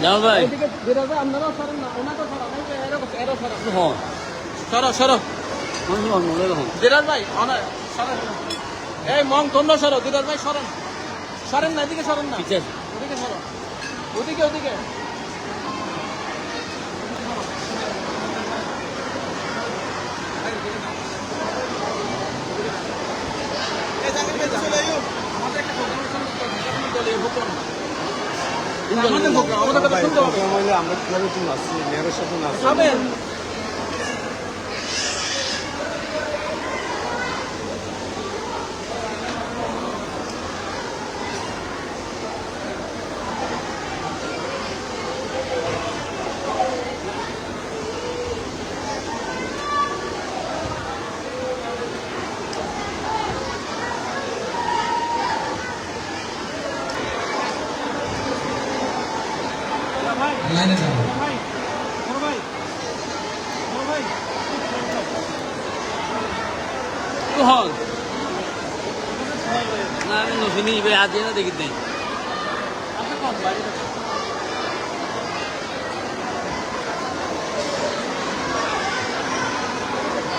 জামাল ভাই এইদিকে বিরাজ ভাই আপনারাও সরেন না, ওনাকেও সরান, এই যে এরও সরান। হ্যাঁ সরো মনে রাখুন দিরাজ ভাই সরেন। এই মং তোমরা সরো, দিরাজ ভাই সরেন, সরেন না, এদিকে সরেন না, ঠিক আছে ওদিকে সরো, ওদিকে আমাদের একটা আমাদের কথা শুনতে হবে। আমরা কিভাবে তো নাচছি, মেয়ের সাথে নাচছি। খাবেন লাইনে যাবো। ভাই তো হল না আমি নতুনই আজ না দেখি নাই আপনি কোন বাড়ি